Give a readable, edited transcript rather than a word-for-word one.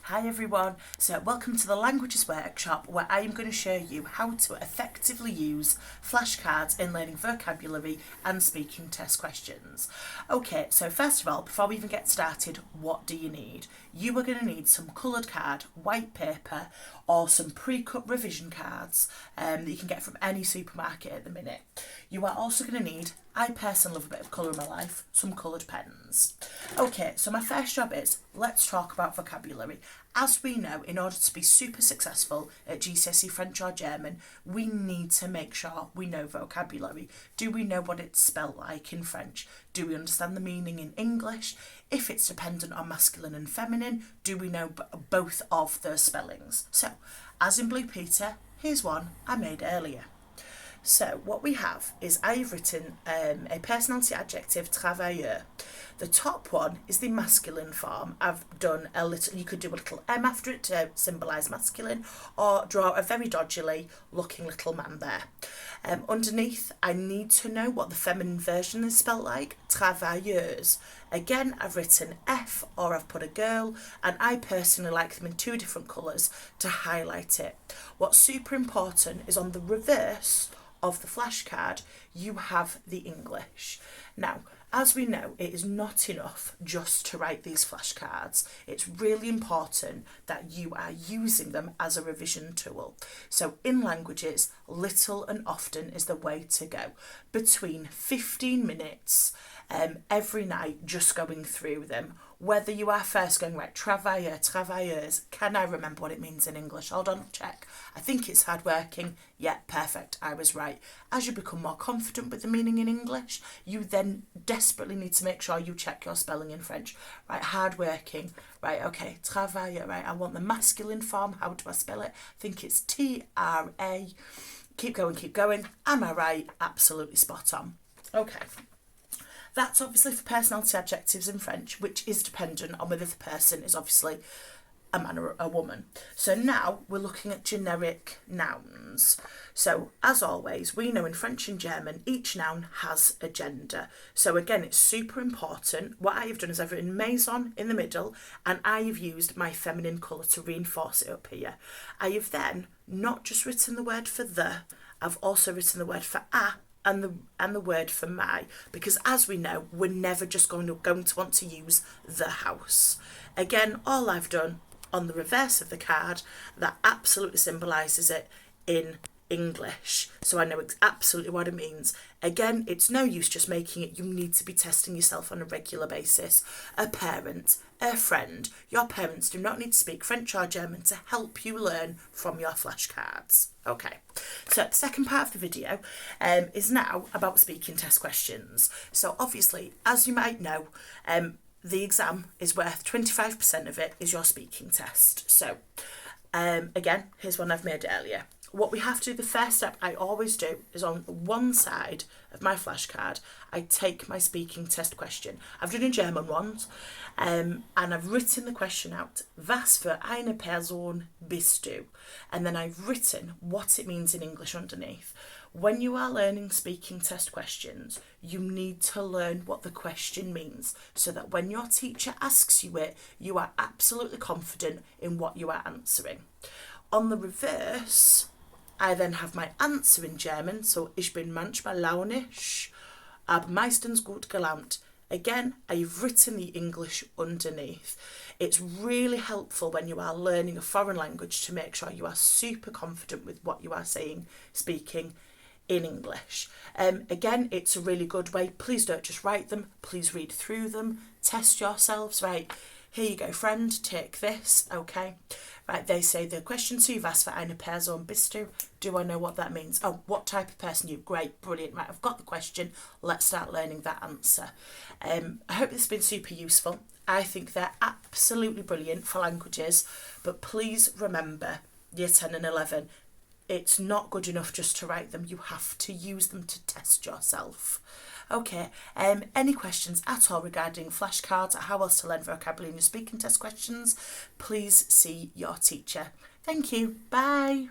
Hi everyone, so welcome to the Languages Workshop where I am going to show you how to effectively use flashcards in learning vocabulary and speaking test questions. Okay, so first of all, before we even get started, what do you need? You are going to need some coloured card, white paper or some pre-cut revision cards that you can get from any supermarket at the minute. You are also going to need, I personally love a bit of colour in my life, some coloured pens. Okay, so my first job is, let's talk about vocabulary. As we know, in order to be super successful at GCSE French or German, we need to make sure we know vocabulary. Do we know what it's spelt like in French? Do we understand the meaning in English? If it's dependent on masculine and feminine, do we know both of those spellings? So, as in Blue Peter, here's one I made earlier. So what we have is I've written a personality adjective, travailleur. The top one is the masculine form. I've done a little, you could do a little M after it to symbolise masculine, or draw a very dodgily looking little man there. Underneath, I need to know what the feminine version is spelt like, travailleuse. Again, I've written F or I've put a girl, and I personally like them in two different colours to highlight it. What's super important is on the reverse of the flashcard, you have the English. Now, as we know, it is not enough just to write these flashcards. It's really important that you are using them as a revision tool. So in languages, little and often is the way to go. Between 15 minutes every night just going through them. Whether you are first going, right, travailleur, travailleuse, can I remember what it means in English? Hold on, check. I think it's hardworking. Yeah, perfect, I was right. As you become more confident with the meaning in English, you then desperately need to make sure you check your spelling in French. Right, hardworking, right, okay, travailleur, right, I want the masculine form. How do I spell it? I think it's T-R-A. Keep going. Am I right? Absolutely spot on. Okay. That's obviously for personality adjectives in French, which is dependent on whether the person is obviously a man or a woman. So now we're looking at generic nouns. So as always, we know in French and German, each noun has a gender. So again, it's super important. What I have done is I've written maison in the middle, and I have used my feminine colour to reinforce it up here. I have then not just written the word for the, I've also written the word for a, and the word for my, because as we know, we're never just going to want to use the house. Again, all I've done on the reverse of the card, that absolutely symbolises it in English, so I know absolutely what it means. Again, it's no use just making it, you need to be testing yourself on a regular basis. A parent, a friend, your parents do not need to speak French or German to help you learn from your flashcards. Okay, so the second part of the video is now about speaking test questions. So obviously, as you might know, the exam is worth 25% of it is your speaking test. So again, here's one I've made earlier. What we have to do, the first step I always do, is on one side of my flashcard, I take my speaking test question. I've done a German ones, and I've written the question out. Was für eine Person bist du? And then I've written what it means in English underneath. When you are learning speaking test questions, you need to learn what the question means so that when your teacher asks you it, you are absolutely confident in what you are answering. On the reverse, I then have my answer in German, so ich bin manchmal launisch, aber meistens gut gelaunt. Again, I've written the English underneath. It's really helpful when you are learning a foreign language to make sure you are super confident with what you are saying, speaking in English. Again, it's a really good way. Please don't just write them, please read through them, test yourselves, right? Here you go, friend, take this, okay? Right, they say the question to you, was für eine Person bist du? Do I know what that means? Oh, what type of person are you? Great, brilliant. Right, I've got the question. Let's start learning that answer. I hope this has been super useful. I think they're absolutely brilliant for languages, but please remember, year 10 and 11, it's not good enough just to write them. You have to use them to test yourself. Okay, any questions at all regarding flashcards, how else to learn vocabulary in your speaking test questions, please see your teacher. Thank you. Bye.